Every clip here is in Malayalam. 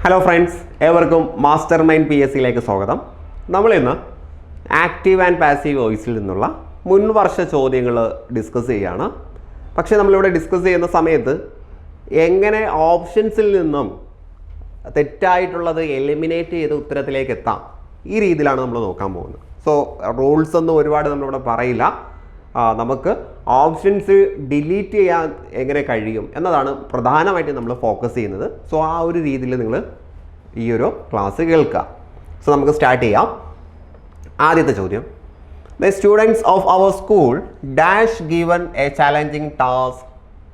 ഹലോ ഫ്രണ്ട്സ്, ഏവർക്കും മാസ്റ്റർ മൈൻഡ് PSCയിലേക്ക് സ്വാഗതം. നമ്മളിന്ന് ആക്റ്റീവ് ആൻഡ് പാസീവ് വോയിസിൽ നിന്നുള്ള മുൻവർഷ ചോദ്യങ്ങൾ ഡിസ്കസ് ചെയ്യുകയാണ്. പക്ഷേ നമ്മളിവിടെ ഡിസ്കസ് ചെയ്യുന്ന സമയത്ത് എങ്ങനെ ഓപ്ഷൻസിൽ നിന്നും തെറ്റായിട്ടുള്ളത് എലിമിനേറ്റ് ചെയ്ത് ഉത്തരത്തിലേക്ക് എത്താം, ഈ രീതിയിലാണ് നമ്മൾ നോക്കാൻ പോകുന്നത്. സോ റൂൾസ് ഒന്നും ഒരുപാട് നമ്മളിവിടെ പറയില്ല. നമുക്ക് ഓപ്ഷൻസ് ഡിലീറ്റ് ചെയ്യാൻ എങ്ങനെ കഴിയും എന്നതാണ് പ്രധാനമായിട്ട് നമ്മൾ ഫോക്കസ് ചെയ്യുന്നത്. സോ ആ ഒരു രീതിയിൽ നിങ്ങൾ ഈ ഒരു ക്ലാസ് കേൾക്കുക. സോ നമുക്ക് സ്റ്റാർട്ട് ചെയ്യാം. ആദ്യത്തെ ചോദ്യം, the students of our school dash given a challenging task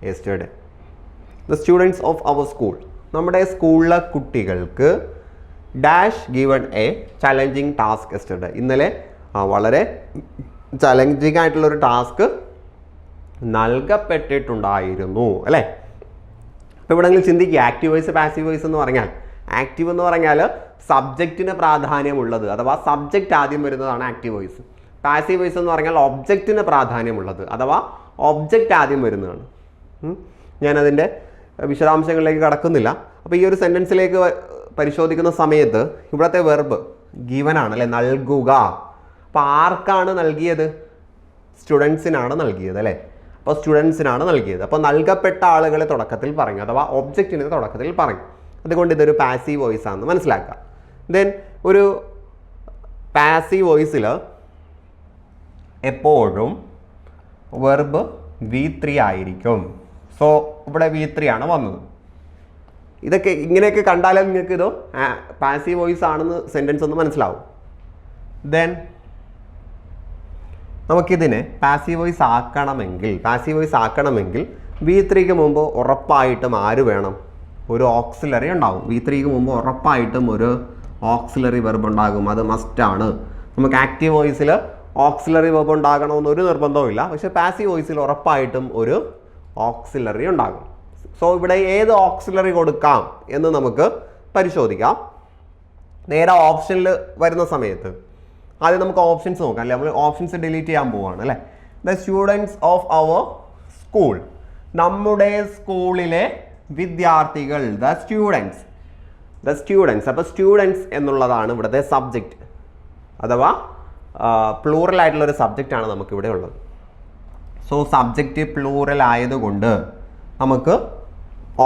yesterday. The students of our school, നമ്മുടെ സ്കൂളിലെ കുട്ടികൾക്ക് dash given a challenging task yesterday, ഇന്നലെ വളരെ ചലഞ്ചിങ് ആയിട്ടുള്ളൊരു ടാസ്ക് നൽകപ്പെട്ടിട്ടുണ്ടായിരുന്നു അല്ലേ. അപ്പോൾ ഇവിടെ നിങ്ങൾ ചിന്തിക്കുക, ആക്റ്റീവ് വോയിസ് പാസീവ് വോയിസ് എന്ന് പറഞ്ഞാൽ, ആക്റ്റീവ് എന്ന് പറഞ്ഞാൽ സബ്ജക്റ്റിന് പ്രാധാന്യമുള്ളത്, അഥവാ സബ്ജക്റ്റ് ആദ്യം വരുന്നതാണ് ആക്റ്റീവ് വോയിസ്. പാസീവ് വോയിസ് എന്ന് പറഞ്ഞാൽ ഒബ്ജക്റ്റിന് പ്രാധാന്യമുള്ളത്, അഥവാ ഒബ്ജക്റ്റ് ആദ്യം വരുന്നതാണ്. ഞാനതിൻ്റെ വിശദാംശങ്ങളിലേക്ക് കടക്കുന്നില്ല. അപ്പോൾ ഈ ഒരു സെൻറ്റൻസിലേക്ക് പരിശോധിക്കുന്ന സമയത്ത് ഇവിടുത്തെ വെർബ് ഗിവൻ ആണ് അല്ലേ, നൽകുക. അപ്പോൾ ആർക്കാണ് നൽകിയത്? സ്റ്റുഡൻസിനാണ് നൽകിയത് അല്ലേ. അപ്പോൾ സ്റ്റുഡൻസിനാണ് നൽകിയത്. അപ്പോൾ നൽകപ്പെട്ട ആളുകളെ തുടക്കത്തിൽ പറഞ്ഞു, അഥവാ ഒബ്ജക്റ്റിനെ തുടക്കത്തിൽ പറഞ്ഞു. അതുകൊണ്ട് ഇതൊരു പാസീവ് വോയിസ് ആണെന്ന് മനസ്സിലാക്കുക. ദെൻ ഒരു പാസീവ് വോയിസിൽ എപ്പോഴും വെർബ് V3 ആയിരിക്കും. സോ ഇവിടെ V3 ആണ് വന്നത്. ഇതൊക്കെ ഇങ്ങനെയൊക്കെ കണ്ടാലേ നിങ്ങൾക്ക് ഇത് പാസീവ് വോയിസ് ആണെന്ന് സെൻറ്റൻസ് ഒന്ന് മനസ്സിലാവും. ദെൻ നമുക്കിതിനെ പാസീവ് വോയിസ് ആക്കണമെങ്കിൽ V3ക്ക് മുമ്പ് ഉറപ്പായിട്ടും ആര് വേണം? ഒരു ഓക്സിലറി ഉണ്ടാകും. V3ക്ക് മുമ്പ് ഉറപ്പായിട്ടും ഒരു ഓക്സിലറി വെർബ് ഉണ്ടാകും. അത് മസ്റ്റാണ്. നമുക്ക് ആക്റ്റീവ് വോയിസിൽ ഓക്സിലറി വെർബ് ഉണ്ടാകണമെന്നൊരു നിർബന്ധവുമില്ല. പക്ഷേ പാസീവ് വോയിസിൽ ഉറപ്പായിട്ടും ഒരു ഓക്സിലറി ഉണ്ടാകും. സോ ഇവിടെ ഏത് ഓക്സിലറി കൊടുക്കാം എന്ന് നമുക്ക് പരിശോധിക്കാം. നേരെ ഓപ്ഷനിൽ വരുന്ന സമയത്ത് ആദ്യം നമുക്ക് ഓപ്ഷൻസ് നോക്കാം അല്ലേ. നമ്മൾ ഓപ്ഷൻസ് ഡിലീറ്റ് ചെയ്യാൻ പോവുകയാണ് അല്ലേ. The students of our school, നമ്മുടെ സ്കൂളിലെ വിദ്യാർത്ഥികൾ. The students. അപ്പോൾ സ്റ്റുഡൻസ് എന്നുള്ളതാണ് ഇവിടുത്തെ സബ്ജക്റ്റ്, അഥവാ പ്ലൂറൽ ആയിട്ടുള്ളൊരു സബ്ജക്റ്റാണ് നമുക്കിവിടെ ഉള്ളത്. സോ സബ്ജക്റ്റ് പ്ലൂറൽ ആയതുകൊണ്ട് നമുക്ക്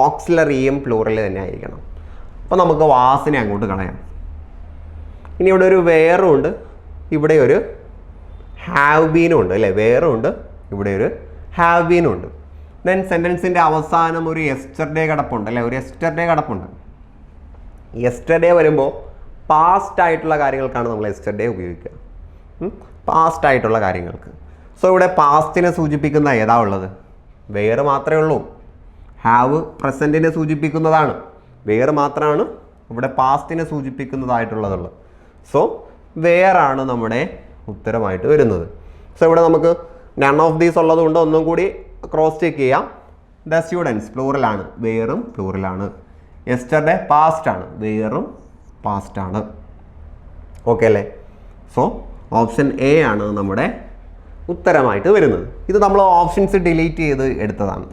ഓക്സിലറിയും പ്ലൂറൽ തന്നെ ആയിരിക്കണം. അപ്പോൾ നമുക്ക് വാസിനെ അങ്ങോട്ട് കളയാം. ഇനി ഇവിടെ ഒരു വേറും ഉണ്ട്, ഇവിടെ ഒരു ഹാവ് ബീനും ഉണ്ട് അല്ലേ. വേറും ഉണ്ട്, ഇവിടെ ഒരു ഹാവ് ബീനും ഉണ്ട്. ദെൻ സെൻറ്റൻസിൻ്റെ അവസാനം ഒരു യെസ്റ്റർഡേ കിടപ്പുണ്ട് അല്ലേ. ഒരു യെസ്റ്റർഡേ കിടപ്പുണ്ട്. യെസ്റ്റർഡേ വരുമ്പോൾ പാസ്റ്റ് ആയിട്ടുള്ള കാര്യങ്ങൾക്കാണ് നമ്മൾ യെസ്റ്റർഡേ ഉപയോഗിക്കുക, പാസ്റ്റ് ആയിട്ടുള്ള കാര്യങ്ങൾക്ക്. സോ ഇവിടെ പാസ്റ്റിനെ സൂചിപ്പിക്കുന്ന ഏതാ ഉള്ളത്? വേറ് മാത്രമേ ഉള്ളൂ. ഹാവ് പ്രസൻറ്റിനെ സൂചിപ്പിക്കുന്നതാണ്, വേറ് മാത്രമാണ് ഇവിടെ പാസ്റ്റിനെ സൂചിപ്പിക്കുന്നതായിട്ടുള്ളതുള്ളത്. സോ വേറാണ് നമ്മുടെ ഉത്തരമായിട്ട് വരുന്നത്. സോ ഇവിടെ നമുക്ക് നൺ ഓഫ് ദീസ് ഉള്ളതുകൊണ്ട് ഒന്നും കൂടി ക്രോസ് ചെക്ക് ചെയ്യാം. ദ സ്റ്റുഡൻസ് പ്ലൂറലാണ്, വേറും പ്ലൂറലാണ്. യെസ്റ്റർഡേ പാസ്റ്റ് ആണ്, വേറും പാസ്റ്റ് ആണ്. ഓക്കെ അല്ലേ. സോ ഓപ്ഷൻ എ ആണ് നമ്മുടെ ഉത്തരമായിട്ട് വരുന്നത്. ഇത് നമ്മൾ ഓപ്ഷൻസ് ഡിലീറ്റ് ചെയ്ത് എടുത്തതാണ്.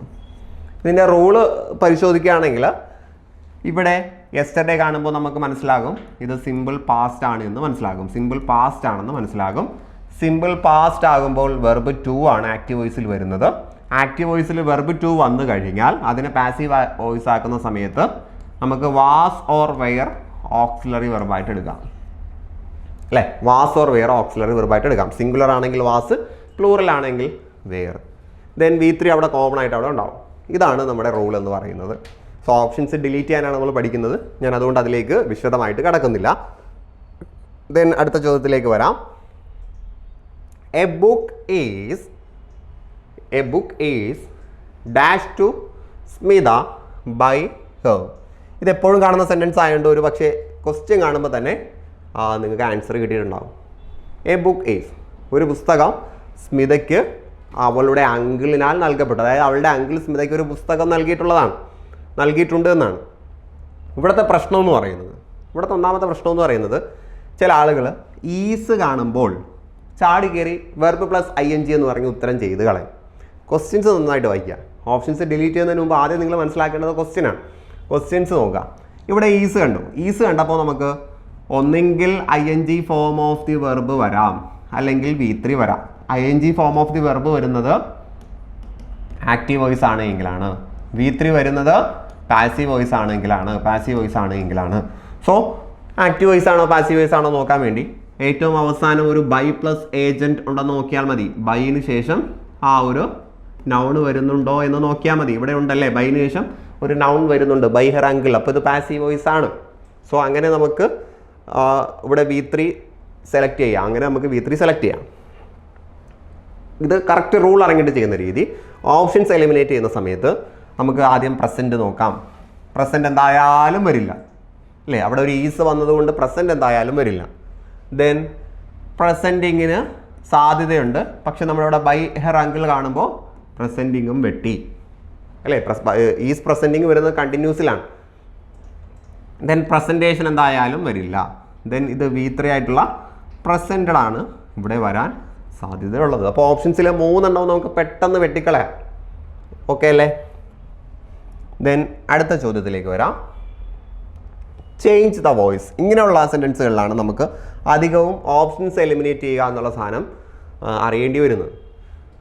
ഇതിൻ്റെ റൂള് പരിശോധിക്കുകയാണെങ്കിൽ ഇവിടെ യെസ്റ്റർഡേ കാണുമ്പോൾ നമുക്ക് മനസ്സിലാകും ഇത് സിമ്പിൾ പാസ്റ്റ് ആണ് എന്ന് മനസ്സിലാകും. സിമ്പിൾ പാസ്റ്റ് ആണെന്ന് മനസ്സിലാകും. സിമ്പിൾ പാസ്റ്റ് ആകുമ്പോൾ വെർബ് 2 ആണ് ആക്റ്റീവ് വോയിസിൽ വരുന്നത്. ആക്റ്റീവ് വോയിസിൽ വെർബ് 2 വന്നു കഴിഞ്ഞാൽ അതിനെ പാസീവ് വോയിസ് ആക്കുന്ന സമയത്ത് നമുക്ക് വാസ് ഓർ വെയർ ഓക്സിലറി വെർബായിട്ട് എടുക്കാം അല്ലേ. വാസ് ഓർ വെയർ ഓക്സിലറി വെർബായിട്ട് എടുക്കാം. സിംഗുലർ ആണെങ്കിൽ വാസ്, പ്ലൂറൽ ആണെങ്കിൽ വെയർ. ദെൻ V3 അവിടെ കോമൺ ആയിട്ട് അവിടെ ഉണ്ടാവും. ഇതാണ് നമ്മുടെ റൂൾ എന്ന് പറയുന്നത്. സോ ഓപ്ഷൻസ് ഡിലീറ്റ് ചെയ്യാനാണ് നമ്മൾ പഠിക്കുന്നത്. ഞാൻ അതുകൊണ്ട് അതിലേക്ക് വിശദമായിട്ട് കടക്കുന്നില്ല. ദെൻ അടുത്ത ചോദ്യത്തിലേക്ക് വരാം. A book is dash to Smitha by her. ഇതെപ്പോഴും കാണുന്ന സെൻറ്റൻസ് ആയതുകൊണ്ട് ഒരു പക്ഷേ ക്വസ്റ്റ്യൻ കാണുമ്പോൾ തന്നെ നിങ്ങൾക്ക് ആൻസർ കിട്ടിയിട്ടുണ്ടാവും. എ ബുക്ക് ഈസ്, ഒരു പുസ്തകം സ്മിതയ്ക്ക് അവളുടെ അങ്കിളിനാൽ നൽകപ്പെട്ടു. അതായത് അവളുടെ അങ്കിൾ സ്മിതയ്ക്ക് ഒരു പുസ്തകം നൽകിയിട്ടുണ്ട് എന്നാണ് ഇവിടുത്തെ പ്രശ്നം എന്ന് പറയുന്നത്. ഇവിടുത്തെ ഒന്നാമത്തെ പ്രശ്നം എന്ന് പറയുന്നത്, ചില ആളുകൾ ഈസ് കാണുമ്പോൾ ചാടി കയറി വെർബ് പ്ലസ് ING എന്ന് പറഞ്ഞ് ഉത്തരം ചെയ്ത് കളയും. ക്വസ്റ്റ്യൻസ് നന്നായിട്ട് വായിക്കുക. ഓപ്ഷൻസ് ഡിലീറ്റ് ചെയ്യുന്നതിന് മുമ്പ് ആദ്യം നിങ്ങൾ മനസ്സിലാക്കേണ്ടത് ക്വസ്റ്റ്യനാണ്. ക്വസ്റ്റ്യൻസ് നോക്കുക. ഇവിടെ ഈസ് കണ്ടു. ഈസ് കണ്ടപ്പോൾ നമുക്ക് ഒന്നെങ്കിൽ ING form of the verb വരാം, അല്ലെങ്കിൽ V3 വരാം. ING form of the verb വരുന്നത് ആക്റ്റീവ് വോയിസ് ആണ് എങ്കിലാണ്, V3 വരുന്നത് പാസീവ് വോയിസ് ആണെങ്കിലാണ്. സോ ആക്റ്റീവ് വോയിസ് ആണോ പാസീവ് വോയിസ് ആണോ നോക്കാൻ വേണ്ടി ഏറ്റവും അവസാനം ഒരു ബൈ പ്ലസ് ഏജന്റ് ഉണ്ടെന്ന് നോക്കിയാൽ മതി. ബൈന് ശേഷം ആ ഒരു നൗൺ വരുന്നുണ്ടോ എന്ന് നോക്കിയാൽ മതി. ഇവിടെ ഉണ്ടല്ലേ, ബൈന് ശേഷം ഒരു നൗൺ വരുന്നുണ്ട്, ബൈ ഹെർ അങ്കിൾ. അപ്പോൾ ഇത് പാസീവ് വോയിസ് ആണ്. സോ അങ്ങനെ നമുക്ക് ഇവിടെ V3 സെലക്ട് ചെയ്യാം. ഇത് കറക്റ്റ് റൂൾ അറിഞ്ഞിട്ട് ചെയ്യുന്ന രീതി. ഓപ്ഷൻസ് എലിമിനേറ്റ് ചെയ്യുന്ന സമയത്ത് നമുക്ക് ആദ്യം പ്രസൻറ്റ് നോക്കാം. പ്രസൻറ്റ് എന്തായാലും വരില്ല അല്ലേ, അവിടെ ഒരു ഈസ് വന്നതുകൊണ്ട് പ്രസൻറ്റ് എന്തായാലും വരില്ല. ദെൻ പ്രസൻറ്റിങ്ങിന് സാധ്യതയുണ്ട്, പക്ഷെ നമ്മളിവിടെ ബൈ ഹെർ അങ്കിൾ കാണുമ്പോൾ പ്രസൻറ്റിങ്ങും വെട്ടി അല്ലേ. ഈസ് പ്രസൻറ്റിങ് വരുന്നത് കണ്ടിന്യൂസിലാണ്. ദെൻ പ്രസൻറ്റേഷൻ എന്തായാലും വരില്ല. ദെൻ ഇത് V3 ആയിട്ടുള്ള പ്രസൻറ്റഡ് ആണ് ഇവിടെ വരാൻ സാധ്യതയുള്ളത്. അപ്പോൾ ഓപ്ഷൻസിൽ 3 നമുക്ക് പെട്ടെന്ന് വെട്ടിക്കളയാം. ഓക്കെ അല്ലേ. ദെൻ അടുത്ത ചോദ്യത്തിലേക്ക് വരാം. Change the voice. ഇങ്ങനെയുള്ള സെൻറ്റൻസുകളിലാണ് നമുക്ക് അധികവും ഓപ്ഷൻസ് എലിമിനേറ്റ് ചെയ്യുക എന്നുള്ള സാധനം അറിയേണ്ടി വരുന്നത്.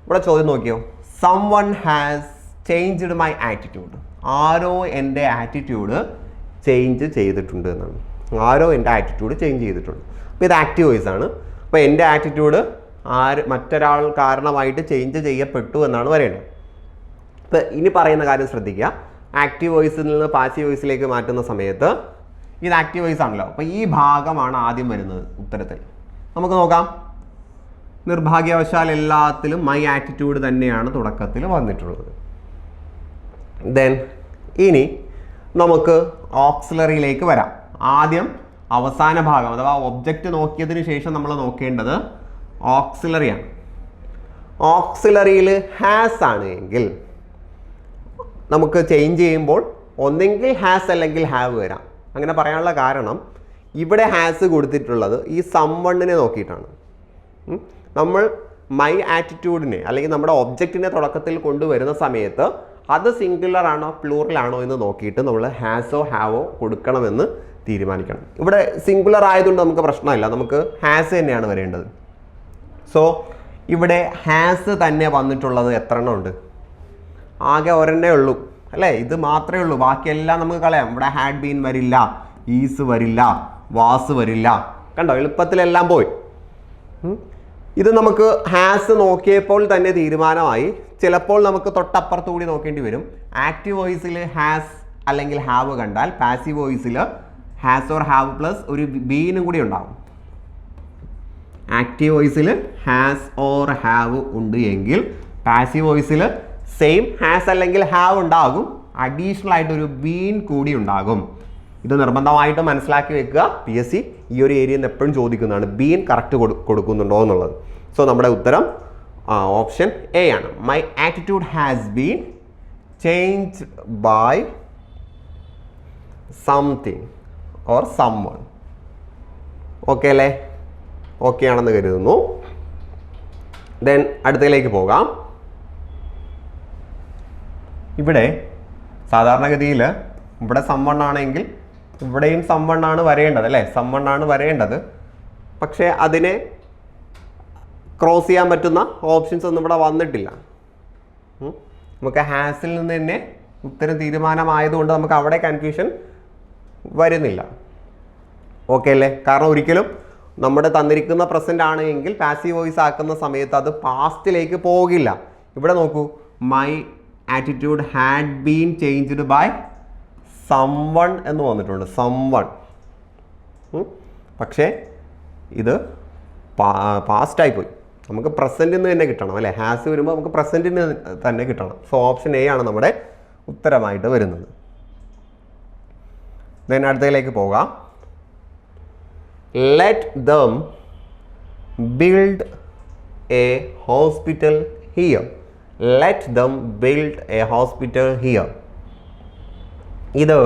ഇവിടെ ചോദ്യം നോക്കിയോ, someone has changed my attitude. ആരോ എൻ്റെ ആറ്റിറ്റ്യൂഡ് ചേഞ്ച് ചെയ്തിട്ടുണ്ട് എന്നാണ്. അപ്പോൾ ഇത് ആക്റ്റീവ് വോയിസ് ആണ്. അപ്പോൾ എൻ്റെ ആറ്റിറ്റ്യൂഡ് മറ്റൊരാൾ കാരണമായിട്ട് ചേഞ്ച് ചെയ്യപ്പെട്ടു എന്നാണ് പറയേണ്ടത്. അപ്പോൾ ഇനി പറയുന്ന കാര്യം ശ്രദ്ധിക്കുക. ആക്റ്റീവ് വോയിസിൽ നിന്ന് പാസീവ് വോയിസിലേക്ക് മാറ്റുന്ന സമയത്ത് ഇത് ആക്റ്റീവ് വോയിസ് ആണല്ലോ. അപ്പോൾ ഈ ഭാഗമാണ് ആദ്യം വരുന്നത് ഉത്തരത്തിൽ. നമുക്ക് നോക്കാം. നിർഭാഗ്യവശാൽ എല്ലാത്തിലും മൈ ആറ്റിറ്റ്യൂഡ് തന്നെയാണ് തുടക്കത്തിൽ വന്നിട്ടുള്ളത്. ദെൻ ഇനി നമുക്ക് ഓക്സിലറിയിലേക്ക് വരാം. ആദ്യം അവസാന ഭാഗം അഥവാ ഒബ്ജക്റ്റ് നോക്കിയതിന് ശേഷം നമ്മൾ നോക്കേണ്ടത് ഓക്സിലറിയാണ്. ഓക്സിലറിയിൽ ഹാസ് ആണ് എങ്കിൽ നമുക്ക് ചേഞ്ച് ചെയ്യുമ്പോൾ ഒന്നെങ്കിൽ ഹാസ് അല്ലെങ്കിൽ ഹാവ് വരാം. അങ്ങനെ പറയാനുള്ള കാരണം ഇവിടെ ഹാസ് കൊടുത്തിട്ടുള്ളത് ഈ സംവണ്ണിനെ നോക്കിയിട്ടാണ്. നമ്മൾ മൈ ആറ്റിറ്റ്യൂഡിനെ അല്ലെങ്കിൽ നമ്മുടെ ഒബ്ജക്റ്റിനെ തുടക്കത്തിൽ കൊണ്ടുവരുന്ന സമയത്ത് അത് സിംഗുലർ ആണോ പ്ലൂറൽ ആണോ എന്ന് നോക്കിയിട്ട് നമ്മൾ ഹാസോ ഹാവോ കൊടുക്കണമെന്ന് തീരുമാനിക്കണം. ഇവിടെ സിംഗുലർ ആയതുകൊണ്ട് നമുക്ക് പ്രശ്നമില്ല, നമുക്ക് ഹാസ് തന്നെയാണ് വരേണ്ടത്. സോ ഇവിടെ ഹാസ് തന്നെ വന്നിട്ടുള്ളത് എത്ര എണ്ണം ഉണ്ട്? ആകെ ഒരെണ്ണേ ഉള്ളൂ അല്ലേ, ഇത് മാത്രമേ ഉള്ളൂ. ബാക്കിയെല്ലാം നമുക്ക് കളയാം. ഇവിടെ ഹാഡ് ബീൻ വരില്ല, ഈസ് വരില്ല, വാസ് വരില്ല. കണ്ടോ, എളുപ്പത്തിലെല്ലാം പോയി. ഇത് നമുക്ക് ഹാസ് നോക്കിയപ്പോൾ തന്നെ തീരുമാനമായി. ചിലപ്പോൾ നമുക്ക് തൊട്ടപ്പുറത്ത് കൂടി നോക്കേണ്ടി വരും. ആക്റ്റീവ് വോയിസിൽ ഹാസ് അല്ലെങ്കിൽ ഹാവ് കണ്ടാൽ പാസീവ് വോയിസിൽ ഹാസ് ഓർ ഹാവ് പ്ലസ് ഒരു ബീനും കൂടി ഉണ്ടാകും. ആക്റ്റീവ് വോയിസിൽ ഹാസ് ഓർ ഹാവ് ഉണ്ട് എങ്കിൽ പാസീവ് വോയിസിൽ സെയിം ഹാസ് അല്ലെങ്കിൽ ഹാവ് ഉണ്ടാകും, അഡീഷണൽ ആയിട്ടൊരു ബീൻ കൂടി ഉണ്ടാകും. ഇത് നിർബന്ധമായിട്ട് മനസ്സിലാക്കി വെക്കുക. PSC ഈ ഒരു ഏരിയയിൽ നിന്ന് എപ്പോഴും ചോദിക്കുന്നതാണ്, ബീൻ കറക്റ്റ് കൊടുക്കുന്നുണ്ടോ എന്നുള്ളത്. സോ നമ്മുടെ ഉത്തരം ഓപ്ഷൻ എ ആണ്. My attitude has been changed by something or someone. Okay അല്ലേ? ഓക്കെ ആണെന്ന് കരുതുന്നു. ദെൻ അടുത്തതിലേക്ക് പോകാം. ഇവിടെ സാധാരണഗതിയിൽ ഇവിടെ സംവൺ ആണെങ്കിൽ ഇവിടെയും സംവൺ ആണ് വരേണ്ടത് അല്ലേ, സംവൺ ആണ് വരേണ്ടത്. പക്ഷേ അതിനെ ക്രോസ് ചെയ്യാൻ പറ്റുന്ന ഓപ്ഷൻസ് ഒന്നും ഇവിടെ വന്നിട്ടില്ല. നമുക്ക് ഹാസിൽ നിന്ന് തന്നെ ഉത്തരം തീരുമാനമായതുകൊണ്ട് നമുക്ക് അവിടെ കൺഫ്യൂഷൻ വരുന്നില്ല. ഓക്കെ അല്ലേ? കാരണം ഒരിക്കലും നമ്മുടെ തന്നിരിക്കുന്ന പ്രസൻ്റ് ആണ് എങ്കിൽ പാസീവ് വോയിസ് ആക്കുന്ന സമയത്ത് അത് പാസ്റ്റിലേക്ക് പോകില്ല. ഇവിടെ നോക്കൂ, my attitude had been changed by someone എന്ന് വന്നിട്ടുണ്ട്, സംവൺ. പക്ഷേ ഇത് പാസ്റ്റായി പോയി. നമുക്ക് പ്രസൻറ്റിൽ നിന്ന് തന്നെ കിട്ടണം അല്ലേ, ഹാസ് വരുമ്പോൾ നമുക്ക് പ്രസൻറ്റിന് തന്നെ കിട്ടണം. സോ ഓപ്ഷൻ എ ആണ് നമ്മുടെ ഉത്തരമായിട്ട് വരുന്നത്. ദെൻ അടുത്തതിലേക്ക് പോകാം. Let them build A hospital here. Let them build A hospital here. ഇത്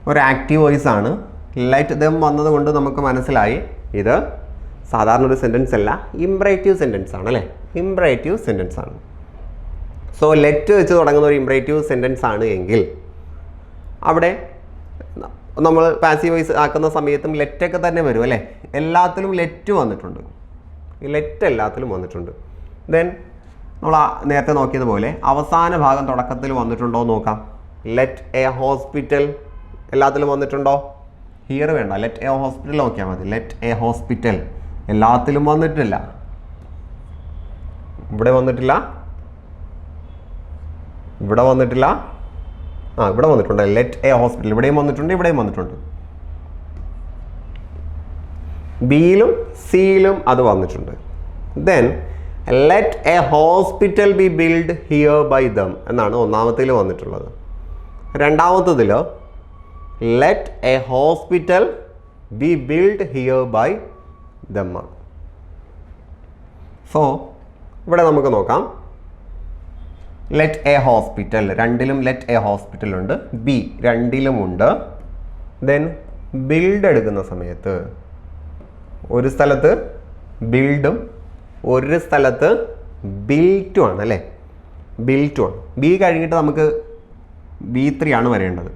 ഒരു ആക്റ്റീവ് വോയിസ് ആണ്. ലെറ്റ് ദം വന്നതുകൊണ്ട് നമുക്ക് മനസ്സിലായി ഇത് സാധാരണ ഒരു സെൻറ്റൻസ് അല്ല, ഇംപറേറ്റീവ് സെൻറ്റൻസ് ആണ് അല്ലേ, ഇംപറേറ്റീവ് സെൻറ്റൻസ് ആണ്. സോ ലെറ്റ് വെച്ച് തുടങ്ങുന്ന ഒരു ഇംപറേറ്റീവ് സെൻറ്റൻസ് ആണ് എങ്കിൽ അവിടെ നമ്മൾ പാസീവ് വോയിസ് ആക്കുന്ന സമയത്തും ലെറ്റൊക്കെ തന്നെ വരും അല്ലേ? എല്ലാത്തിലും ലെറ്റ് വന്നിട്ടുണ്ട്. ഈ ലെറ്റ് എല്ലാത്തിലും വന്നിട്ടുണ്ട്. ദെൻ നമ്മൾ നേരത്തെ നോക്കിയതുപോലെ അവസാന ഭാഗം തുടക്കത്തിൽ വന്നിട്ടുണ്ടോ എന്ന് നോക്കാം. ലെറ്റ് എ ഹോസ്പിറ്റൽ എല്ലാത്തിലും വന്നിട്ടുണ്ടോ? ഹിയർ വേണ്ട, ലെറ്റ് എ ഹോസ്പിറ്റൽ നോക്കിയാൽ മതി. ലെറ്റ് എ ഹോസ്പിറ്റൽ എല്ലാത്തിലും വന്നിട്ടില്ല. ഇവിടെ വന്നിട്ടില്ല, ഇവിടെ വന്നിട്ടില്ല, ഇവിടെ വന്നിട്ടുണ്ട്. ലെറ്റ് എ ഹോസ്പിറ്റൽ ഇവിടെയും വന്നിട്ടുണ്ട്, ഇവിടെയും വന്നിട്ടുണ്ട്. ബിയിലും സിയിലും അത് വന്നിട്ടുണ്ട്. Then let a hospital be build here by them എന്നാണ് ഒന്നാമത്തേൽ വന്നിട്ടുള്ളത്. രണ്ടാമത്തതിൽ let a hospital be build here by them ആണ്. സോ ഇവിടെ നമുക്ക് നോക്കാം. ലെറ്റ് എ ഹോസ്പിറ്റൽ രണ്ടിലും ലെറ്റ് എ ഹോസ്പിറ്റൽ ഉണ്ട്, ബി രണ്ടിലുമുണ്ട്. ദെൻ ബിൽഡ് എടുക്കുന്ന സമയത്ത് ഒരു സ്ഥലത്ത് ബിൽഡും ഒരു സ്ഥലത്ത് ബിൽറ്റും ആണ് അല്ലേ? ബിൽറ്റും ആണ്. ബി കഴിഞ്ഞിട്ട് നമുക്ക് B3 ആണ് വരേണ്ടത്.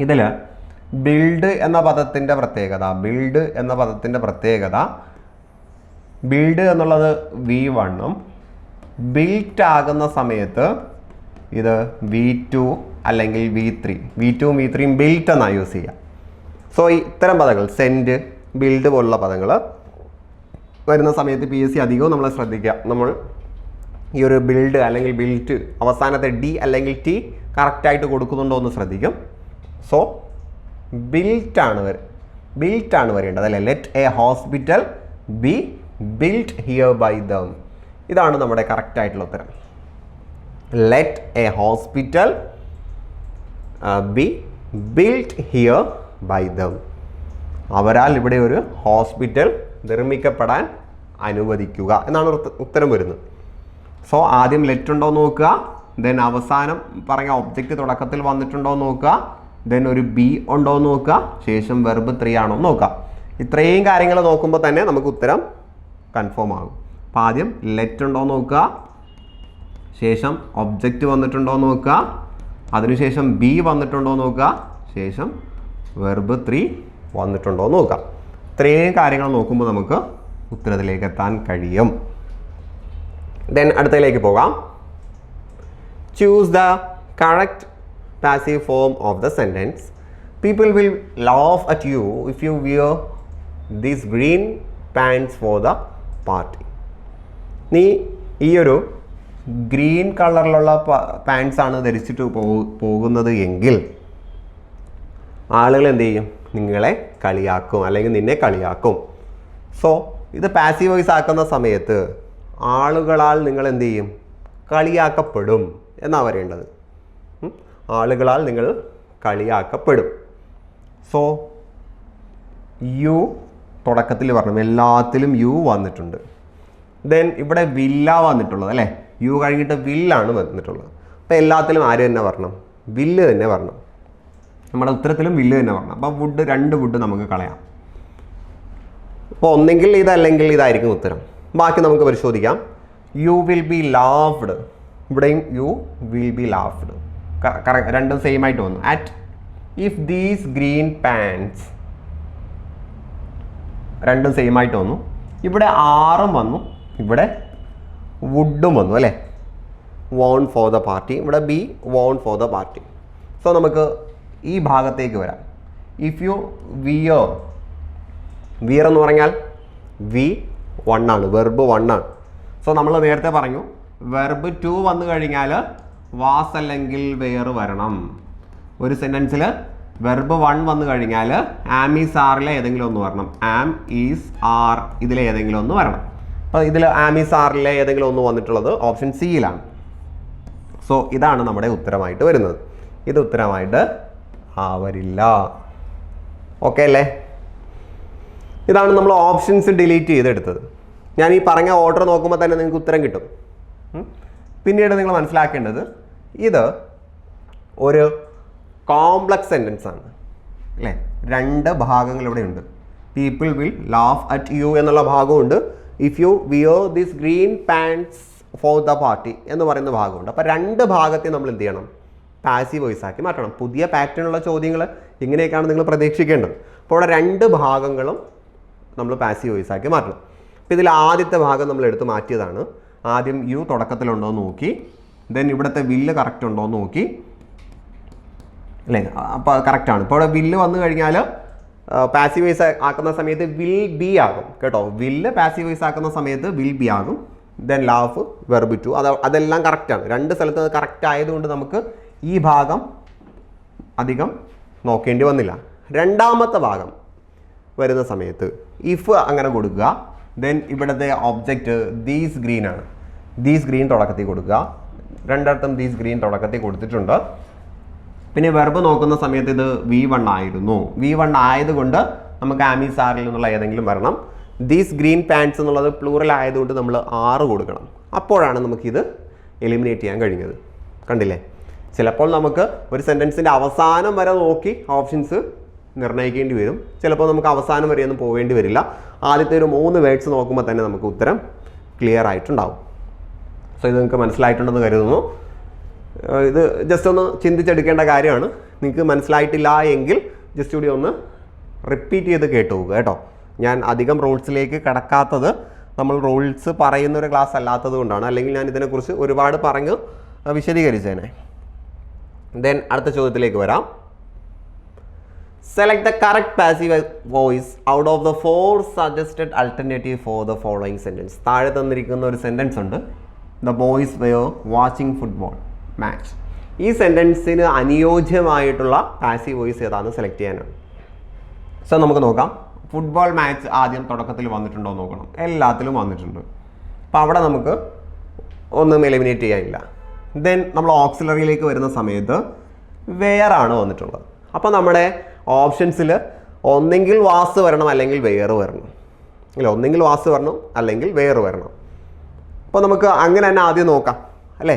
ഇതിൽ ബിൽഡ് എന്ന പദത്തിൻ്റെ പ്രത്യേകത ബിൽഡ് എന്നുള്ളത് V1ഉം ബിൽറ്റ് ആകുന്ന സമയത്ത് ഇത് V2 അല്ലെങ്കിൽ V2ഉം V3ഉം ബിൽറ്റ് എന്നാണ് യൂസ് ചെയ്യുക. സോ ഇത്തരം പദങ്ങൾ സെൻഡ്, ബിൽഡ് പോലുള്ള പദങ്ങൾ വരുന്ന സമയത്ത് PSC അധികവും നമ്മൾ ശ്രദ്ധിക്കുക. നമ്മൾ ഈ ഒരു ബിൽഡ് അല്ലെങ്കിൽ ബിൽറ്റ് അവസാനത്തെ D അല്ലെങ്കിൽ T കറക്റ്റായിട്ട് കൊടുക്കുന്നുണ്ടോ എന്ന് ശ്രദ്ധിക്കും. സോ ബിൽറ്റാണ് വരേണ്ടത് അല്ലേ? Let a hospital be built here by them. ഇതാണ് നമ്മുടെ കറക്റ്റായിട്ടുള്ള ഉത്തരം. Let a hospital be built here by them. അവരാൽ ഇവിടെ ഒരു ഹോസ്പിറ്റൽ നിർമ്മിക്കപ്പെടാൻ അനുവദിക്കുക എന്നാണ് ഉത്തരം വരുന്നത്. സോ ആദ്യം ലെറ്റ് ഉണ്ടോ നോക്കുക, ദെൻ അവസാനം പറഞ്ഞ ഒബ്ജക്റ്റ് തുടക്കത്തിൽ വന്നിട്ടുണ്ടോ നോക്കുക, ദെൻ ഒരു ബി ഉണ്ടോ നോക്കുക, ശേഷം വെർബ് 3 ആണോ നോക്കുക. ഇത്രയും കാര്യങ്ങൾ നോക്കുമ്പോൾ തന്നെ നമുക്ക് ഉത്തരം കൺഫേം ആകും. അപ്പോൾ ആദ്യം ലെറ്റ് ഉണ്ടോ നോക്കുക, ശേഷം ഒബ്ജക്റ്റ് വന്നിട്ടുണ്ടോ നോക്കുക, അതിനുശേഷം ബി വന്നിട്ടുണ്ടോ നോക്കുക, ശേഷം വെർബ് 3 വന്നിട്ടുണ്ടോ നോക്കാം. ഇത്രയും കാര്യങ്ങൾ നോക്കുമ്പോൾ നമുക്ക് ഉത്തരത്തിലേക്ക് എത്താൻ കഴിയും. ദെൻ അടുത്തതിലേക്ക് പോകാം. Choose the correct passive form of the sentence. People will laugh at you if you wear these green pants for the party. നീ ഈ ഒരു ഗ്രീൻ കളറിലുള്ള പാൻസ് ആണ് ധരിച്ചിട്ട് പോകുന്നത് എങ്കിൽ ആളുകൾ എന്ത് ചെയ്യും? നിങ്ങളെ കളിയാക്കും അല്ലെങ്കിൽ നിന്നെ കളിയാക്കും. സോ ഇത് പാസീവ് വോയിസ് ആക്കുന്ന സമയത്ത് ആളുകളാൽ നിങ്ങൾ എന്ത് ചെയ്യും? കളിയാക്കപ്പെടും എന്നാണ് പറയേണ്ടത്. ആളുകളാൽ നിങ്ങൾ കളിയാക്കപ്പെടും. സോ യു തുടക്കത്തിൽ പറഞ്ഞു, എല്ലാത്തിലും യു വന്നിട്ടുണ്ട്. ദെൻ ഇവിടെ വില്ല വന്നിട്ടുള്ളത് അല്ലേ? യു കഴിഞ്ഞിട്ട് വില്ലാണ് വന്നിട്ടുള്ളത്. അപ്പോൾ എല്ലാത്തിലും ആര് തന്നെ വരണം? വില്ല് തന്നെ വരണം. നമ്മുടെ ഉത്തരത്തിലും വില്ല് തന്നെ വരണം. അപ്പോൾ രണ്ട് വുഡ് നമുക്ക് കളയാം. അപ്പോൾ ഒന്നെങ്കിൽ ഇതല്ലെങ്കിൽ ഇതായിരിക്കും ഉത്തരം. ബാക്കി നമുക്ക് പരിശോധിക്കാം. യു വിൽ ബി ലാഫ്ഡ്, ഇവിടെയും യു വിൽ ബി ലാഫ്ഡ്, രണ്ടും സെയിം ആയിട്ട് വന്നു. At if these green pants, രണ്ടും സെയിം ആയിട്ട് വന്നു. ഇവിടെ ആറും വന്നു, ഇവിടെ വുഡും വന്നു അല്ലേ? വോൺ ഫോർ ദ പാർട്ടി, ഇവിടെ be worn for the party. So നമുക്ക് ഈ ഭാഗത്തേക്ക് വരാം. ഇഫ് യു വിയർ എന്ന് പറഞ്ഞാൽ V1 ആണ്, വെർബ് 1 ആണ്. സോ നമ്മൾ നേരത്തെ പറഞ്ഞു വെർബ് 2 വന്നു കഴിഞ്ഞാൽ വാസ് അല്ലെങ്കിൽ വെയർ വരണം. ഒരു സെൻറ്റൻസിൽ വെർബ് 1 വന്നു കഴിഞ്ഞാൽ ആം ഈസ് ആറിലെ ഏതെങ്കിലും ഒന്ന് വരണം. ആം ഈസ് ആർ ഇതിലെ ഏതെങ്കിലും ഒന്ന് വരണം. അപ്പോൾ ഇതിൽ ആം ഈസ് ആറിലെ ഏതെങ്കിലും ഒന്ന് വന്നിട്ടുള്ളത് ഓപ്ഷൻ സിയിലാണ്. സോ ഇതാണ് നമ്മുടെ ഉത്തരമായിട്ട് വരുന്നത്. ഇത് ഉത്തരമായിട്ട് ആവരില്ല. ഓക്കെ അല്ലേ? ഇതാണ് നമ്മൾ ഓപ്ഷൻസ് ഡിലീറ്റ് ചെയ്തെടുത്തത്. ഞാൻ ഈ പറഞ്ഞ ഓർഡർ നോക്കുമ്പോൾ തന്നെ നിങ്ങൾക്ക് ഉത്തരം കിട്ടും. പിന്നീട് നിങ്ങൾ മനസ്സിലാക്കേണ്ടത് ഇത് ഒരു കോംപ്ലക്സ് സെൻറ്റൻസ് ആണ് അല്ലേ? രണ്ട് ഭാഗങ്ങൾ ഇവിടെ ഉണ്ട്. People will laugh at you എന്നുള്ള ഭാഗമുണ്ട്. If you wear this green pants for the party എന്ന് പറയുന്ന ഭാഗമുണ്ട്. അപ്പോൾ രണ്ട് ഭാഗത്തെ നമ്മൾ എന്ത് ചെയ്യണം? പാസീവ് വോയിസ് ആക്കി മാറ്റണം. പുതിയ പാറ്റേണുള്ള ചോദ്യങ്ങൾ ഇങ്ങനെയൊക്കെയാണ് നിങ്ങൾ പ്രതീക്ഷിക്കേണ്ടത്. അപ്പോൾ ഇവിടെ രണ്ട് ഭാഗങ്ങളും നമ്മൾ പാസീവ് വോയിസ് ആക്കി മാറ്റണം. അപ്പോൾ ഇതിൽ ആദ്യത്തെ ഭാഗം നമ്മൾ എടുത്ത് മാറ്റിയതാണ്. ആദ്യം യു തുടക്കത്തിലുണ്ടോ എന്ന് നോക്കി, ദെൻ ഇവിടുത്തെ വില്ല് കറക്റ്റ് ഉണ്ടോ എന്ന് നോക്കി, അല്ലേ? അപ്പോൾ കറക്റ്റാണ്. ഇപ്പോൾ ഇവിടെ വില്ല് വന്നു കഴിഞ്ഞാൽ പാസീവ് വോയിസ് ആക്കുന്ന സമയത്ത് വിൽ ബി ആകും കേട്ടോ. വില്ല് പാസീവ് വോയിസ് ആക്കുന്ന സമയത്ത് വിൽ ബി ആകും. ദെൻ ലാഫ് വെർബ് ടു, അതെല്ലാം കറക്റ്റാണ്. രണ്ട് സ്ഥലത്ത് അത് കറക്റ്റ് ആയതുകൊണ്ട് നമുക്ക് ഈ ഭാഗം അധികം നോക്കേണ്ടി വന്നില്ല. രണ്ടാമത്തെ ഭാഗം വരുന്ന സമയത്ത് ഇഫ് അങ്ങനെ കൊടുക്കുക. ദെൻ ഇവിടുത്തെ ഒബ്ജക്റ്റ് ദീസ് ഗ്രീൻ ആണ്. ദീസ് ഗ്രീൻ തുടക്കത്തിൽ കൊടുക്കുക. രണ്ടിടത്തും ദീസ് ഗ്രീൻ തുടക്കത്തിൽ കൊടുത്തിട്ടുണ്ട്. പിന്നെ വെർബ് നോക്കുന്ന സമയത്ത് ഇത് V1 ആയിരുന്നു. V1 ആയതുകൊണ്ട് നമുക്ക് ആമീസ് ആറിൽ നിന്നുള്ള ഏതെങ്കിലും വരണം. ദീസ് ഗ്രീൻ പാൻസ് എന്നുള്ളത് പ്ലൂറൽ ആയതുകൊണ്ട് നമ്മൾ 6 കൊടുക്കണം. അപ്പോഴാണ് നമുക്കിത് എലിമിനേറ്റ് ചെയ്യാൻ കഴിഞ്ഞത്. കണ്ടില്ലേ? ചിലപ്പോൾ നമുക്ക് ഒരു സെൻറ്റൻസിൻ്റെ അവസാനം വരെ നോക്കി ഓപ്ഷൻസ് നിർണ്ണയിക്കേണ്ടി വരും. ചിലപ്പോൾ നമുക്ക് അവസാനം വരെയൊന്നും പോവേണ്ടി വരില്ല. ആദ്യത്തെ ഒരു 3 വേർഡ്സ് നോക്കുമ്പോൾ തന്നെ നമുക്ക് ഉത്തരം ക്ലിയർ ആയിട്ടുണ്ടാവും. സോ ഇത് നിങ്ങൾക്ക് മനസ്സിലായിട്ടുണ്ടെന്ന് കരുതുന്നു. ഇത് ജസ്റ്റ് ഒന്ന് ചിന്തിച്ചെടുക്കേണ്ട കാര്യമാണ്. നിങ്ങൾക്ക് മനസ്സിലായിട്ടില്ല എങ്കിൽ ജസ്റ്റ് കൂടി ഒന്ന് റിപ്പീറ്റ് ചെയ്ത് കേട്ടു പോകുക കേട്ടോ. ഞാൻ അധികം റൂൾസിലേക്ക് കടക്കാത്തത് നമ്മൾ റൂൾസ് പറയുന്ന ഒരു ക്ലാസ് അല്ലാത്തത് കൊണ്ടാണ്. അല്ലെങ്കിൽ ഞാൻ ഇതിനെക്കുറിച്ച് ഒരുപാട് പറഞ്ഞ് വിശദീകരിച്ചേനെ. ദെൻ അടുത്ത ചോദ്യത്തിലേക്ക് വരാം. Select the correct passive voice out of the 4 suggested alternative for the following sentence. താഴെ തന്നിരിക്കുന്ന ഒരു സെൻറ്റൻസ് ഉണ്ട്. The boys were watching football match. ഈ സെൻറ്റൻസിന് അനുയോജ്യമായിട്ടുള്ള പാസീവ് വോയിസ് ഏതാണെന്ന് സെലക്ട് ചെയ്യാനാണ്. സോ നമുക്ക് നോക്കാം. ഫുട്ബോൾ മാച്ച് ആദ്യം തുടക്കത്തിൽ വന്നിട്ടുണ്ടോ എന്ന് നോക്കണം. എല്ലാത്തിലും വന്നിട്ടുണ്ട്. അപ്പോൾ അവിടെ നമുക്ക് ഒന്നും എലിമിനേറ്റ് ചെയ്യാനില്ല. ദെൻ നമ്മൾ ഓക്സിലറിയിലേക്ക് വരുന്ന സമയത്ത് വെയർ ആണ് വന്നിട്ടുള്ളത്. അപ്പോൾ നമ്മുടെ ഓപ്ഷൻസിൽ ഒന്നെങ്കിൽ വാസ് വരണം അല്ലെങ്കിൽ വെയർ വരണം. ഇല്ല, ഒന്നെങ്കിൽ വാസ് വരണം അല്ലെങ്കിൽ വെയർ വരണം. അപ്പോൾ നമുക്ക് അങ്ങനെ തന്നെ ആദ്യം നോക്കാം അല്ലേ?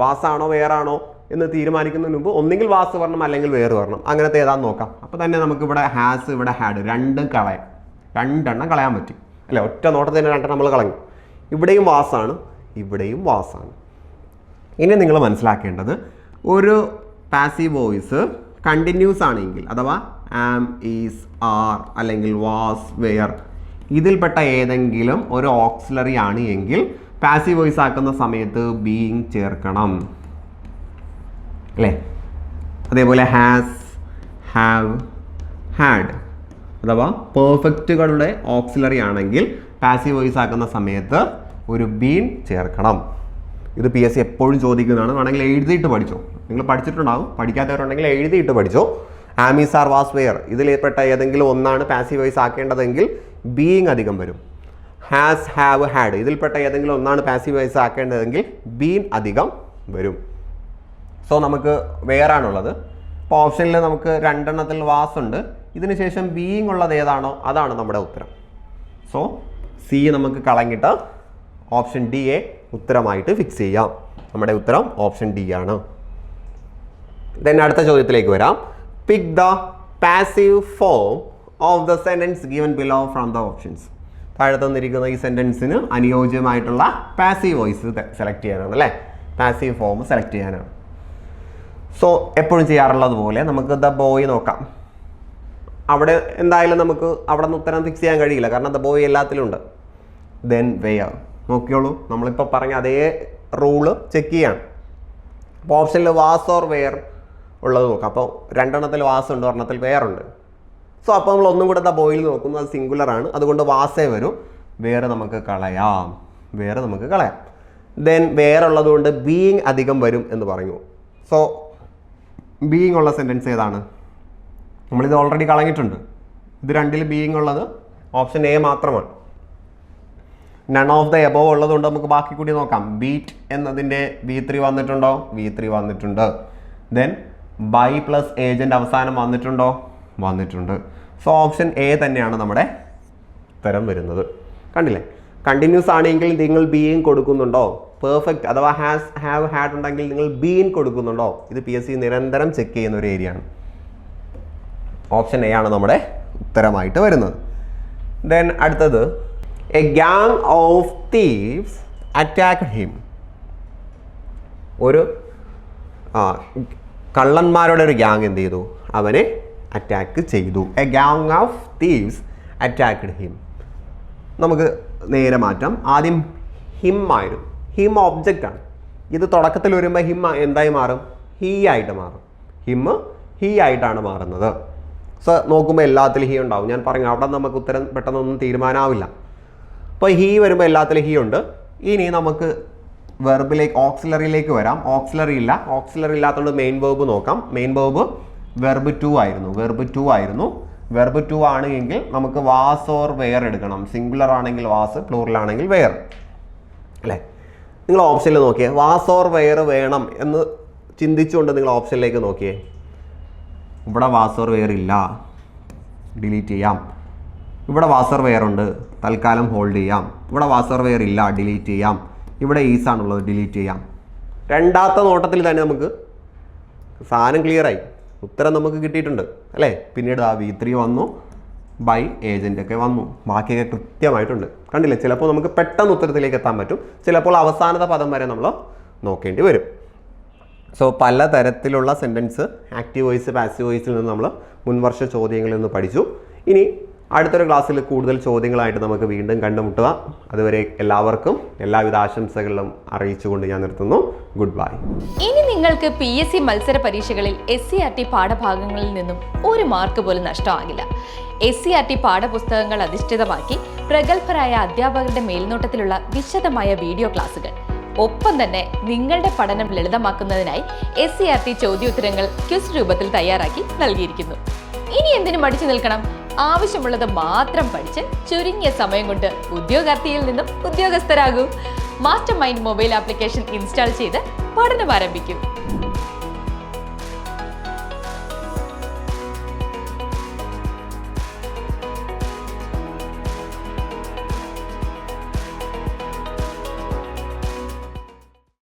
വാസാണോ വെയറാണോ എന്ന് തീരുമാനിക്കുന്നതിന് മുമ്പ് ഒന്നെങ്കിൽ വാസ് വരണം അല്ലെങ്കിൽ വെയർ വരണം. അങ്ങനത്തെ ഏതാണെന്ന് നോക്കാം. അപ്പോൾ തന്നെ നമുക്ക് ഇവിടെ ഹാസ്, ഇവിടെ ഹാഡ്, രണ്ടെണ്ണം കളയാൻ പറ്റും അല്ലേ? ഒറ്റ നോട്ടത്തിൽ തന്നെ രണ്ടെണ്ണം നമ്മൾ കളഞ്ഞു. ഇവിടെയും വാസാണ്, ഇവിടെയും വാസാണ്. ഇനി നിങ്ങൾ മനസ്സിലാക്കേണ്ടത്, ഒരു പാസീവ് വോയിസ് കണ്ടിന്യൂസ് ആണെങ്കിൽ അഥവാ ആം, ഈസ്, ആർ അല്ലെങ്കിൽ വാസ്, വെയർ ഇതിൽപ്പെട്ട ഏതെങ്കിലും ഒരു ഓക്സിലറി ആണ് എങ്കിൽ പാസീവ് വോയിസ് ആക്കുന്ന സമയത്ത് ബീയിങ് ചേർക്കണം അല്ലേ? അതേപോലെ ഹാസ്, ഹാവ്, ഹാഡ് അഥവാ പെർഫെക്റ്റുകളുടെ ഓക്സിലറി ആണെങ്കിൽ പാസീവ് വോയിസ് ആക്കുന്ന സമയത്ത് ഒരു ബീൻ ചേർക്കണം. ഇത് PSC എപ്പോഴും ചോദിക്കുന്നതാണ്. വേണമെങ്കിൽ എഴുതിയിട്ട് പഠിച്ചോ. നിങ്ങൾ പഠിച്ചിട്ടുണ്ടാവും. പഠിക്കാത്തവരുണ്ടെങ്കിൽ എഴുതിയിട്ട് പഠിച്ചോ. ആമീസ്, ആർ, വാസ്, വെയർ ഇതിൽപ്പെട്ട ഏതെങ്കിലും ഒന്നാണ് പാസീവ് വോയിസ് ആക്കേണ്ടതെങ്കിൽ ബീയിങ് അധികം വരും. ഹാസ്, ഹാവ്, ഹാഡ് ഇതിൽപ്പെട്ട ഏതെങ്കിലും ഒന്നാണ് പാസീവ് വോയിസ് ആക്കേണ്ടതെങ്കിൽ ബീൻ അധികം വരും. സോ നമുക്ക് വെയറാണുള്ളത്. ഇപ്പോൾ ഓപ്ഷനിൽ നമുക്ക് രണ്ടെണ്ണത്തിൽ വാസ് ഉണ്ട്. ഇതിന് ശേഷം ബീയിങ് ഉള്ളത് ഏതാണോ അതാണ് നമ്മുടെ ഉത്തരം. സോ സി നമുക്ക് കളഞ്ഞിട്ട് ഓപ്ഷൻ ഡി എ ഉത്തരമായിട്ട് ഫിക്സ് ചെയ്യാം. നമ്മുടെ ഉത്തരം ഓപ്ഷൻ ഡി ആണ്. ദെൻ അടുത്ത ചോദ്യത്തിലേക്ക് വരാം. Pick the passive form of the sentence given below from the options. താഴെ തന്നിരിക്കുന്ന ഈ സെൻറ്റൻസിന് അനുയോജ്യമായിട്ടുള്ള പാസീവ് വോയിസ് സെലക്ട് ചെയ്യാനാണ് അല്ലേ? പാസീവ് ഫോം സെലക്ട് ചെയ്യാനാണ്. സോ എപ്പോഴും ചെയ്യാറുള്ളത് പോലെ നമുക്ക് ദ ബോയ് നോക്കാം. അവിടെ എന്തായാലും നമുക്ക് അവിടെ നിന്ന് ഉത്തരം ഫിക്സ് ചെയ്യാൻ കഴിയില്ല, കാരണം ദ ബോയ് എല്ലാത്തിലും ഉണ്ട്. ദെൻ വെയർ നോക്കിയോളൂ, നമ്മളിപ്പോൾ പറഞ്ഞ അതേ റൂള് ചെക്ക് ചെയ്യാണ്. അപ്പോൾ ഓപ്ഷനിൽ വാസ് ഓർ വെയർ ഉള്ളത് നോക്കാം. അപ്പോൾ രണ്ടെണ്ണത്തിൽ വാസ് ഉണ്ട്, ഒരെണ്ണത്തിൽ വെയർ ഉണ്ട്. സോ അപ്പോൾ നമ്മൾ ഒന്നും കൂടെ ദ ബോയിൽ നോക്കുന്നു, അത് സിംഗുലർ ആണ്, അതുകൊണ്ട് വാസേ വരും. വേറെ നമുക്ക് കളയാം. ദെൻ വേറെ ഉള്ളതുകൊണ്ട് ബീയിങ് അധികം വരും എന്ന് പറഞ്ഞു. സോ ബീയിങ് ഉള്ള സെൻറ്റൻസ് ഏതാണ്? നമ്മളിത് ഓൾറെഡി കളഞ്ഞിട്ടുണ്ട്. ഇത് രണ്ടിൽ ബീയിങ് ഉള്ളത് ഓപ്ഷൻ എ മാത്രമാണ്. നൺ ഓഫ് ദ എബോവ് ഉള്ളതുകൊണ്ട് നമുക്ക് ബാക്കി കൂടി നോക്കാം. ബീറ്റ് എന്നതിൻ്റെ V3 വന്നിട്ടുണ്ടോ? V3 വന്നിട്ടുണ്ട്. ദെൻ ബൈ പ്ലസ് ഏജൻറ്റ് അവസാനം വന്നിട്ടുണ്ടോ? വന്നിട്ടുണ്ട്. സോ ഓപ്ഷൻ എ തന്നെയാണ് നമ്മുടെ ഉത്തരം വരുന്നത്. കണ്ടില്ലേ? കണ്ടിന്യൂസ് ആണെങ്കിൽ നിങ്ങൾ ബീയിങ് കൊടുക്കുന്നുണ്ടോ? പെർഫെക്റ്റ് അഥവാ ഹാസ്, ഹാവ്, ഹാഡ് ഉണ്ടെങ്കിൽ നിങ്ങൾ ബീൻ കൊടുക്കുന്നുണ്ടോ? ഇത് PSC നിരന്തരം ചെക്ക് ചെയ്യുന്ന ഒരു ഏരിയ ആണ്. ഓപ്ഷൻ എ ആണ് നമ്മുടെ ഉത്തരമായിട്ട് വരുന്നത്. ദെൻ അടുത്തത്, A gang of thieves attacked him. ഒരു കള്ളന്മാരുടെ ഒരു ഗ്യാങ് എന്ത് ചെയ്തു? അവനെ അറ്റാക്ക് ചെയ്തു. A gang of thieves attacked him. നമുക്ക് നേരെ മാറ്റാം. ആദ്യം ഹിം ആയിരുന്നു. ഹിം ഒബ്ജക്റ്റാണ്. ഇത് തുടക്കത്തിൽ വരുമ്പോൾ ഹിം എന്തായി മാറും? ഹീ ആയിട്ട് മാറും. ഹിം ഹീ ആയിട്ടാണ് മാറുന്നത്. സോ നോക്കുമ്പോൾ എല്ലാത്തിലും ഹീ ഉണ്ടാവും. ഞാൻ പറഞ്ഞു അവിടെ നമുക്ക് ഉത്തരം പെട്ടെന്നൊന്നും തീരുമാനമാവില്ല. അപ്പോൾ ഹീ വരുമ്പോൾ എല്ലാത്തിലും ഹീ ഉണ്ട്. ഇനി നമുക്ക് വെർബിലേക്ക് ഓക്സിലറിയിലേക്ക് വരാം. ഓക്സിലറി ഇല്ല. ഓക്സിലറി ഇല്ലാത്തതുകൊണ്ട് മെയിൻ വേർബ് നോക്കാം. മെയിൻ വേർബ് വെർബ് ടു ആയിരുന്നു. വെർബ് ടു ആണ് എങ്കിൽ നമുക്ക് വാസ് ഓർ വെയർ എടുക്കണം. സിംഗുലർ ആണെങ്കിൽ വാസ്, പ്ലൂറൽ ആണെങ്കിൽ വെയർ അല്ലേ? നിങ്ങൾ ഓപ്ഷനിൽ നോക്കിയേ. വാസ് ഓർ വെയർ വേണം എന്ന് ചിന്തിച്ചുകൊണ്ട് നിങ്ങൾ ഓപ്ഷനിലേക്ക് നോക്കിയേ. ഇവിടെ വാസ് ഓർ വെയർ ഇല്ല, ഡിലീറ്റ് ചെയ്യാം. ഇവിടെ വാസ് ഓർ വെയർ ഉണ്ട്, തൽക്കാലം ഹോൾഡ് ചെയ്യാം. ഇവിടെ വാസ് ഓർ വെയർ ഇല്ല, ഡിലീറ്റ് ചെയ്യാം. ഇവിടെ ഈസ് ആണുള്ളത്, ഡിലീറ്റ് ചെയ്യാം. രണ്ടാമത്തെ നോട്ടത്തിൽ തന്നെ നമുക്ക് സാധനം ക്ലിയറായി, ഉത്തരം നമുക്ക് കിട്ടിയിട്ടുണ്ട് അല്ലേ? പിന്നീട് ആ V3 വന്നു, ബൈ ഏജൻ്റ് ഒക്കെ വന്നു, ബാക്കിയൊക്കെ കൃത്യമായിട്ടുണ്ട്. കണ്ടില്ലേ? ചിലപ്പോൾ നമുക്ക് പെട്ടെന്ന് ഉത്തരത്തിലേക്ക് എത്താൻ പറ്റും, ചിലപ്പോൾ അവസാനത്തെ പദം വരെ നമ്മൾ നോക്കേണ്ടി വരും. സോ പലതരത്തിലുള്ള സെൻറ്റൻസ് ആക്റ്റീവ് വോയിസ് പാസീവ് വോയിസിൽ നിന്ന് നമ്മൾ മുൻവർഷ ചോദ്യങ്ങളിൽ നിന്ന് പഠിച്ചു. ഇനി അടുത്തൊരു ക്ലാസ്സിൽ കൂടുതൽ ചോദ്യങ്ങളായിട്ട് നമുക്ക് വീണ്ടും കണ്ടുമുട്ടുക. അതുവരെ എല്ലാവർക്കും എല്ലാവിധ ആശംസകളും അറിയിച്ചുകൊണ്ട് ഞാൻ നിർത്തുന്നു. Good bye. ഇനി നിങ്ങൾക്ക് PSC മത്സര പരീക്ഷകളിൽ SCERT പാഠഭാഗങ്ങളിൽ നിന്നും ഒരു മാർക്ക് പോലും നഷ്ടമാകില്ല. SCERT പാഠപുസ്തകങ്ങൾ അധിഷ്ഠിതമാക്കി പ്രഗത്ഭരായ അധ്യാപകരുടെ മേൽനോട്ടത്തിലുള്ള വിശദമായ വീഡിയോ ക്ലാസുകൾ, ഒപ്പം തന്നെ നിങ്ങളുടെ പഠനം ലളിതമാക്കുന്നതിനായി SCERT ചോദ്യോത്തരങ്ങൾ ക്വിസ് രൂപത്തിൽ തയ്യാറാക്കി നൽകിയിരിക്കുന്നു. ഇനി എന്തിനു മടിച്ചു നിൽക്കണം? ആവശ്യമുള്ളത് മാത്രം പഠിച്ച് ചുരുങ്ങിയ സമയം കൊണ്ട് ഉദ്യോഗാർത്ഥിയിൽ നിന്നും ഉദ്യോഗസ്ഥരാകൂ. Master mind mobile application install ചെയ്ത് പഠനം ആരംഭിക്കും.